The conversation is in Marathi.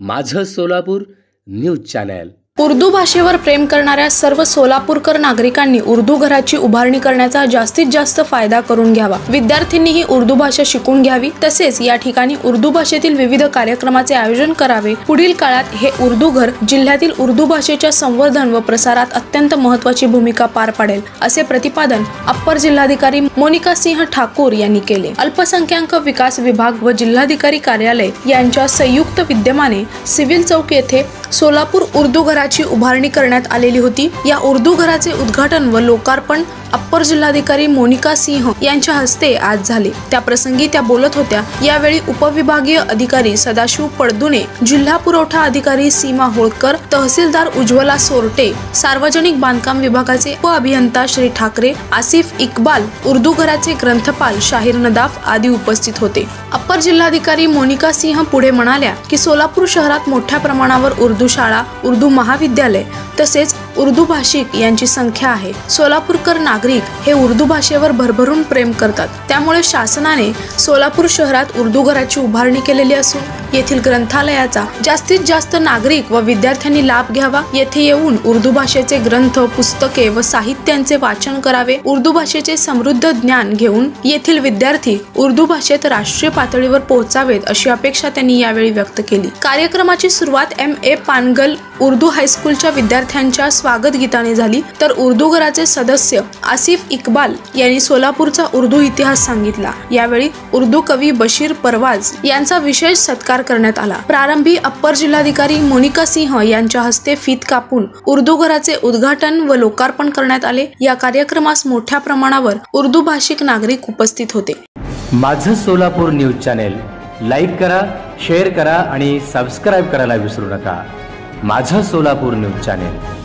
माझं सोलापूर न्यूज चॅनल। उर्दू भाषेवर प्रेम करणाऱ्या सर्व सोलापूरकर नागरिकांनी उर्दू घराची उभारणी करण्याचा जास्तीत जास्त फायदा करून घ्यावा। विद्यार्थ्यांनीही उर्दू भाषा शिकून घ्यावी। तसेच या ठिकाणी उर्दू भाषेतील विविध कार्यक्रमाचे आयोजन करावे। पुढील काळात हे उर्दू घर जिल्ह्यातील उर्दू भाषेच्या संवर्धन व प्रसारात अत्यंत महत्त्वाची भूमिका पार पाडेल, असे प्रतिपादन अप्पर जिल्हाधिकारी मोनिका सिंह ठाकूर यांनी केले। अल्पसंख्याक विकास विभाग व जिल्हाधिकारी कार्यालय यांच्या संयुक्त विद्यमाने सिव्हिल चौक येथे सोलापूर उर्दू घराची उभारणी करण्यात आलेली होती। या उर्दू घराचे उद्घाटन व लोकार्पण अप्पर जिल्हाधिकारी मोनिका सिंह यांच्या हस्ते आज झाले। त्या प्रसंगी त्या बोलत होत्या। यावेळी उपविभागीय अधिकारी सदाशिव पडदुने, जिल्हा पुरवठा अधिकारी सीमा होळकर, तहसीलदार उज्ज्वला सोरटे, सार्वजनिक बांधकाम विभागाचे उपअभियंता श्री ठाकरे, आसिफ इक्बाल, उर्दू घराचे ग्रंथपाल शाहीर नदाफ आदी उपस्थित होते। अप्पर जिल्हाधिकारी मोनिका सिंह पुढे म्हणाल्या की सोलापूर शहरात मोठ्या प्रमाणावर उर्दू शाळा, उर्दू महाविद्यालय तसेच उर्दू भाषिक यांची संख्या आहे। सोलापूरकर नागरिक हे उर्दू भाषेवर भरभरून प्रेम करतात। त्यामुळे शासनाने सोलापूर शहरात उर्दू घराची उभारणी केलेली असून येथील ग्रंथालयाचा जास्तीत जास्त नागरिक व विद्यार्थ्यांनी लाभ घ्यावा। येथे येऊन उर्दू भाषेचे ग्रंथ, पुस्तके व साहित्यांचे वाचन करावे। उर्दू भाषेचे समृद्ध ज्ञान घेऊन येथील विद्यार्थी उर्दू भाषेत राष्ट्रीय पातळीवर पोहोचावेत, अशी अपेक्षा त्यांनी यावेळी व्यक्त केली। कार्यक्रमाची सुरुवात MA पानगल उर्दू हायस्कूलच्या विद्यार्थ्यांच्या स्वागत गीताने झाली, तर उर्दू घराचे सदस्य आसिफ इक्बाल यांनी सोलापूरचा उर्दू इतिहास सांगितला। यावेळी उर्दू कवी बशीर परवाज यांचा विशेष सत्कार करण्यात आला। प्रारंभी अप्पर जिल्हाधिकारी मोनिका सिंह यांच्या हस्ते फीत कापून उर्दू घराचे उद्घाटन व लोकार्पण करण्यात आले। या कार्यक्रमास मोठ्या प्रमाणावर उर्दू भाषिक नागरिक उपस्थित होते। माझं सोलापूर न्यूज चॅनल लाईक करा, शेअर करा आणि सबस्क्राइब करायला विसरू नका। माझं सोलापूर न्यूज चॅनल।